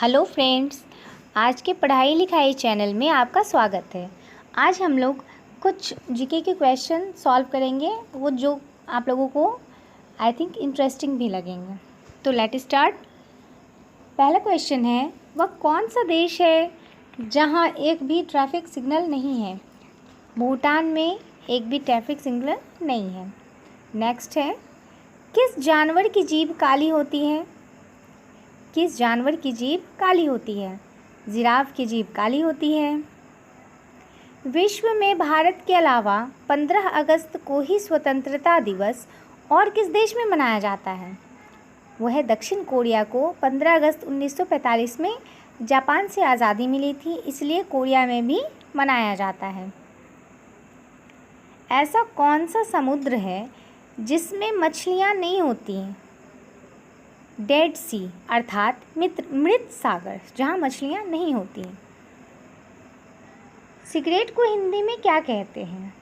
Hello friends, आज के पढ़ाई लिखाई चैनल में आपका स्वागत है। आज हम लोग कुछ जीके के क्वेश्चन सॉल्व करेंगे, वो जो आप लोगों को आई थिंक इंटरेस्टिंग भी लगेंगे। तो लेट स्टार्ट। पहला क्वेश्चन है, वह कौन सा देश है जहाँ एक भी ट्रैफिक सिग्नल नहीं है? भूटान में एक भी ट्रैफिक सिग्नल नहीं है। नेक्स्ट है, किस जानवर की जीभ काली होती है? किस जानवर की जीभ काली होती है? जिराफ की जीभ काली होती है। विश्व में भारत के अलावा 15 अगस्त को ही स्वतंत्रता दिवस और किस देश में मनाया जाता है? वह दक्षिण कोरिया को 15 अगस्त 1945 में जापान से आज़ादी मिली थी, इसलिए कोरिया में भी मनाया जाता है। ऐसा कौन सा समुद्र है जिसमें मछलियाँ नहीं होती हैं? डेड सी अर्थात मृत सागर, जहाँ मछलियाँ नहीं होती हैं। सिगरेट को हिंदी में क्या कहते हैं?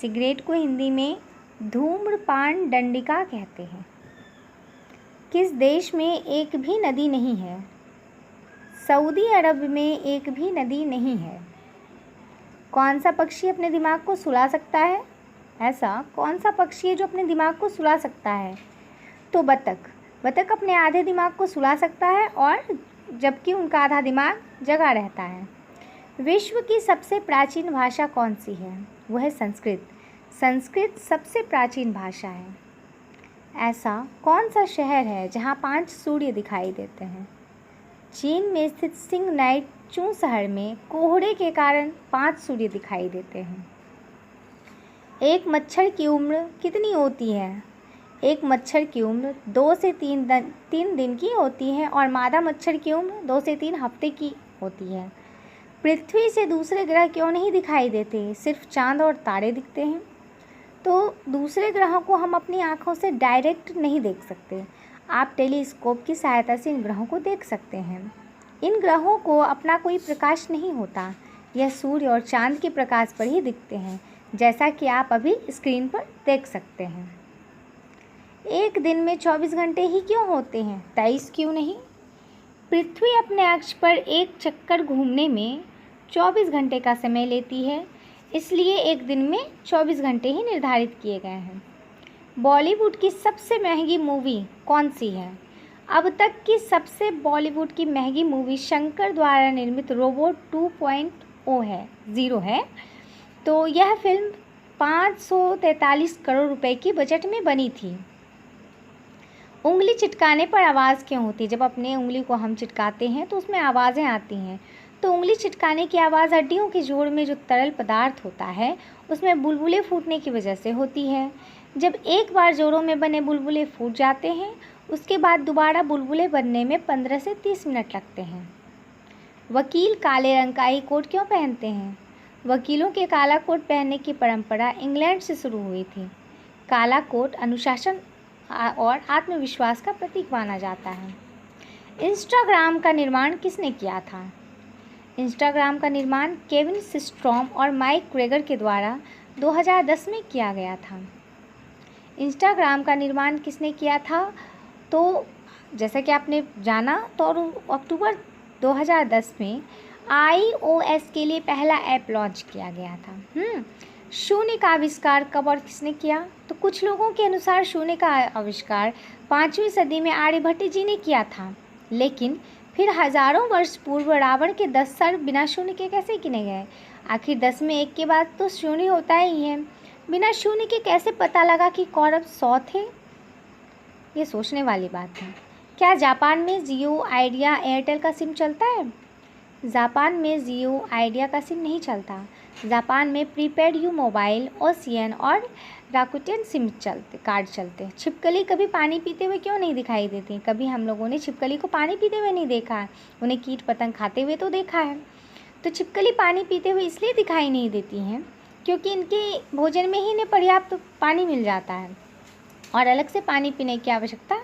सिगरेट को हिंदी में धूम्रपान दंडिका कहते हैं। किस देश में एक भी नदी नहीं है? सऊदी अरब में एक भी नदी नहीं है। कौन सा पक्षी अपने दिमाग को सुला सकता है? ऐसा कौन सा पक्षी है जो अपने दिमाग को सुला सकता है? तो बतख अपने आधे दिमाग को सुला सकता है, और जबकि उनका आधा दिमाग जगा रहता है। विश्व की सबसे प्राचीन भाषा कौन सी है? वह है संस्कृत। संस्कृत सबसे प्राचीन भाषा है। ऐसा कौन सा शहर है जहाँ 5 सूर्य दिखाई देते हैं? चीन में स्थित सिंगनाई चू शहर में कोहरे के कारण 5 सूर्य दिखाई देते हैं। एक मच्छर की उम्र कितनी होती है? एक मच्छर की उम्र 2 से 3 दिन की होती है, और मादा मच्छर की उम्र 2 से 3 हफ्ते की होती है। पृथ्वी से दूसरे ग्रह क्यों नहीं दिखाई देते? सिर्फ चांद और तारे दिखते हैं। तो दूसरे ग्रहों को हम अपनी आँखों से डायरेक्ट नहीं देख सकते। आप टेलीस्कोप की सहायता से इन ग्रहों को देख सकते हैं। इन ग्रहों को अपना कोई प्रकाश नहीं होता, यह सूर्य और चांद के प्रकाश पर ही दिखते हैं, जैसा कि आप अभी स्क्रीन पर देख सकते हैं। एक दिन में 24 घंटे ही क्यों होते हैं? 23 क्यों नहीं? पृथ्वी अपने अक्ष पर एक चक्कर घूमने में 24 घंटे का समय लेती है, इसलिए एक दिन में 24 घंटे ही निर्धारित किए गए हैं। बॉलीवुड की सबसे महंगी मूवी कौन सी है? अब तक की सबसे बॉलीवुड की महंगी मूवी शंकर द्वारा निर्मित रोबोट 2.0 है। तो यह फिल्म 543 करोड़ रुपए की बजट में बनी थी। उंगली चिटकाने पर आवाज़ क्यों होती है? जब अपने उंगली को हम चिटकाते हैं तो उसमें आवाज़ें आती हैं। तो उंगली चिटकाने की आवाज़ हड्डियों के जोड़ में जो तरल पदार्थ होता है उसमें बुलबुले फूटने की वजह से होती है। जब एक बार जोड़ों में बने बुलबुले फूट जाते हैं, उसके बाद दोबारा बुलबुले बनने में 15 से 30 मिनट लगते हैं। वकील काले रंग का ही कोट क्यों पहनते हैं? वकीलों के काला कोट पहनने की परंपरा इंग्लैंड से शुरू हुई थी। काला कोट अनुशासन और आत्मविश्वास का प्रतीक माना जाता है। इंस्टाग्राम का निर्माण किसने किया था? इंस्टाग्राम का निर्माण केविन सिस्ट्रॉम और माइक ग्रेगर के द्वारा 2010 में किया गया था। इंस्टाग्राम का निर्माण किसने किया था? तो जैसा कि आपने जाना, तो अक्टूबर 2010 में iOS के लिए पहला ऐप लॉन्च किया गया था। शून्य का आविष्कार कब और किसने किया? तो कुछ लोगों के अनुसार शून्य का आविष्कार 5वीं सदी में आर्यभट्ट जी ने किया था, लेकिन फिर हजारों वर्ष पूर्व रावण के 10 सर बिना शून्य के कैसे गिने गए? आखिर 10 में 1 के बाद तो शून्य होता ही है। बिना शून्य के कैसे पता लगा कि कौरव 100 थे? ये सोचने वाली बात है। क्या जापान में जियो, आइडिया, एयरटेल का सिम चलता है? जापान में जियो, आइडिया का सिम नहीं चलता। जापान में प्रीपेड यू मोबाइल, ओसियन और राकुटेन सिम कार्ड चलते हैं। छिपकली कभी पानी पीते हुए क्यों नहीं दिखाई देती? कभी हम लोगों ने छिपकली को पानी पीते हुए नहीं देखा है, उन्हें कीट पतंग खाते हुए तो देखा है। तो छिपकली पानी पीते हुए इसलिए दिखाई नहीं देती हैं क्योंकि इनके भोजन में ही इन्हें पर्याप्त पानी मिल जाता है, और अलग से पानी पीने की आवश्यकता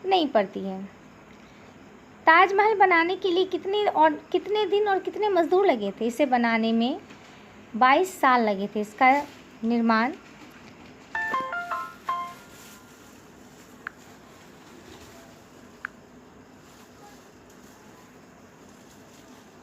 नहीं पड़ती है। ताजमहल बनाने के लिए कितने दिन और कितने मजदूर लगे थे? इसे बनाने में 22 साल लगे थे। इसका निर्माण